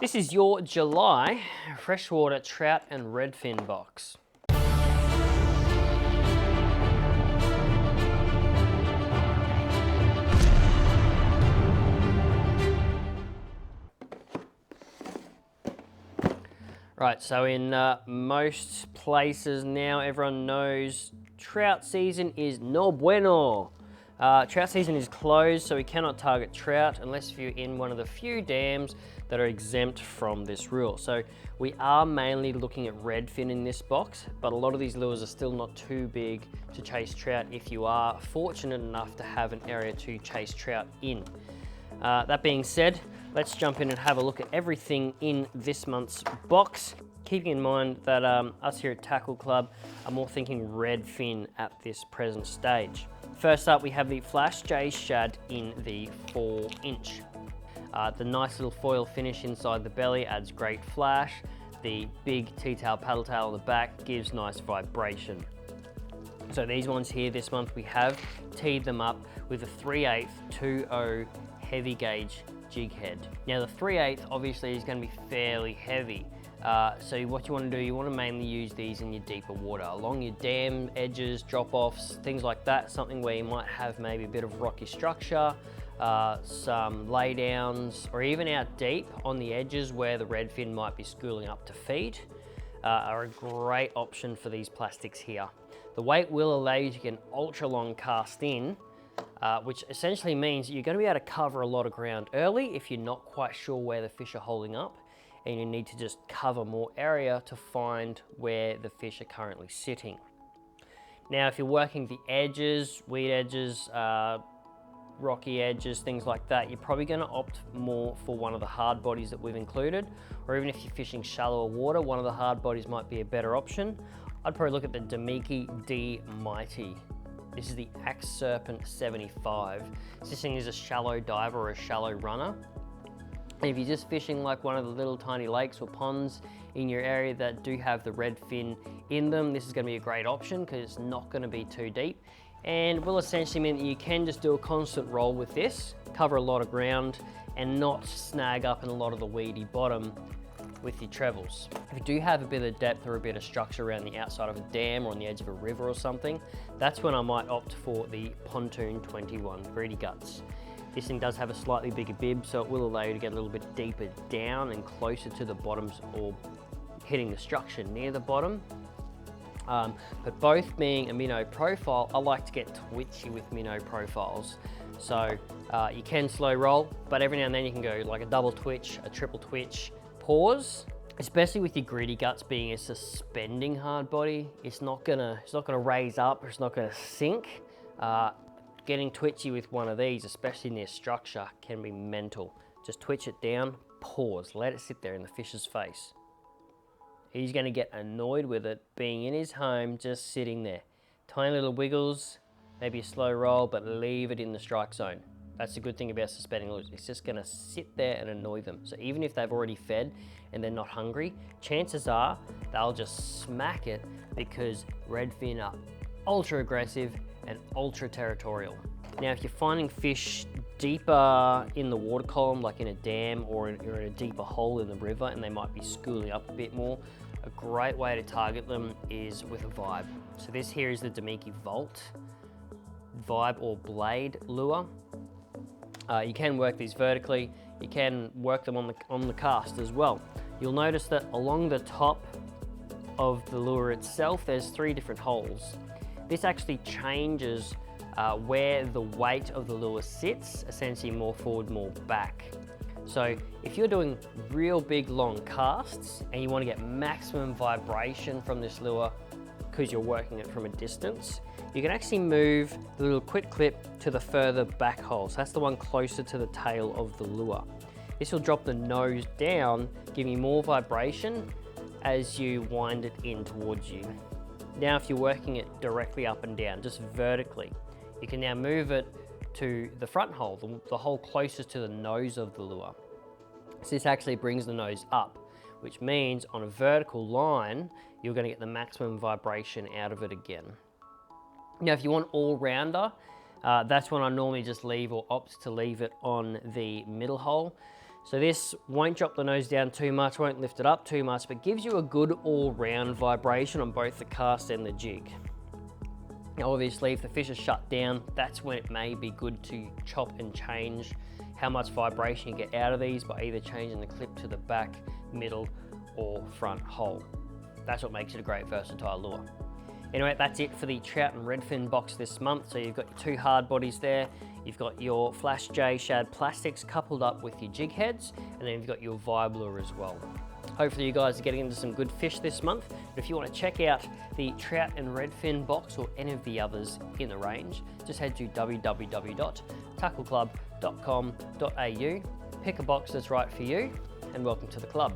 This is your July freshwater trout and redfin box. Right, so in most places now, everyone knows trout season is no bueno. Trout season is closed, so we cannot target trout unless you're in one of the few dams that are exempt from this rule. So we are mainly looking at redfin in this box, but a lot of these lures are still not too big to chase trout if you are fortunate enough to have an area to chase trout in. That being said, let's jump in and have a look at everything in this month's box. Keeping in mind that us here at Tackle Club are more thinking redfin at this present stage. First up, we have the Flash J Shad in the 4-inch. The nice little foil finish inside the belly adds great flash. The big T-tail paddle tail on the back gives nice vibration. So these ones here this month, we have teed them up with a 3/8 2.0 heavy gauge jig head. Now the 3/8 obviously is going to be fairly heavy. So what you want to do, you want to mainly use these in your deeper water, along your dam edges, drop-offs, things like that, something where you might have maybe a bit of rocky structure, some laydowns, or even out deep on the edges where the redfin might be schooling up to feed, are a great option for these plastics here. The weight will allow you to get an ultra long cast in, which essentially means you're going to be able to cover a lot of ground early if you're not quite sure where the fish are holding up, and you need to just cover more area to find where the fish are currently sitting. Now, if you're working the edges, weed edges, rocky edges, things like that, you're probably going to opt more for one of the hard bodies that we've included, or even if you're fishing shallower water, one of the hard bodies might be a better option. I'd probably look at the Damiki D Mighty. This is the Axe Serpent 75. This thing is a shallow diver or a shallow runner. If you're just fishing like one of the little tiny lakes or ponds in your area that do have the redfin in them, this is going to be a great option because it's not going to be too deep, and will essentially mean that you can just do a constant roll with this, cover a lot of ground, and not snag up in a lot of the weedy bottom with your trebles. If you do have a bit of depth or a bit of structure around the outside of a dam or on the edge of a river or something, that's when I might opt for the Pontoon 21 Greedy Guts. This thing does have a slightly bigger bib, so it will allow you to get a little bit deeper down and closer to the bottoms or hitting the structure near the bottom. But both being a minnow profile, I like to get twitchy with minnow profiles. So you can slow roll, but every now and then you can go like a double twitch, a triple twitch, pause. Especially with your Greedy Guts being a suspending hard body, it's not gonna raise up, or it's not gonna sink. Getting twitchy with one of these, especially near structure, can be mental. Just twitch it down, pause, let it sit there in the fish's face. He's going to get annoyed with it being in his home, just sitting there. Tiny little wiggles, maybe a slow roll, but leave it in the strike zone. That's the good thing about suspending lures. It's just going to sit there and annoy them. So even if they've already fed and they're not hungry, chances are they'll just smack it because redfin are ultra aggressive and ultra territorial. Now, if you're finding fish deeper in the water column, like in a dam or in a deeper hole in the river, and they might be schooling up a bit more, a great way to target them is with a vibe. So this here is the Damiki Volt vibe or blade lure. You can work these vertically. You can work them on the cast as well. You'll notice that along the top of the lure itself, there's 3 different holes. This actually changes where the weight of the lure sits, essentially more forward, more back. So if you're doing real big long casts and you want to get maximum vibration from this lure because you're working it from a distance, you can actually move the little quick clip to the further back hole. So that's the one closer to the tail of the lure. This will drop the nose down, giving you more vibration as you wind it in towards you. Now, if you're working it directly up and down, just vertically, you can now move it to the front hole, the hole closest to the nose of the lure. So this actually brings the nose up, which means on a vertical line, you're going to get the maximum vibration out of it again. Now, if you want all-rounder, that's when I normally just leave or opt to leave it on the middle hole. So this won't drop the nose down too much, won't lift it up too much, but gives you a good all-round vibration on both the cast and the jig. Now obviously if the fish is shut down, that's when it may be good to chop and change how much vibration you get out of these by either changing the clip to the back, middle, or front hole. That's what makes it a great versatile lure. Anyway, that's it for the Trout and Redfin box this month. So you've got your 2 hard bodies there, you've got your Flash J shad plastics coupled up with your jig heads, and then you've got your vibe lure as well. Hopefully you guys are getting into some good fish this month. But if you want to check out the Trout and Redfin box or any of the others in the range, just head to www.tackleclub.com.au, pick a box that's right for you, and welcome to the club.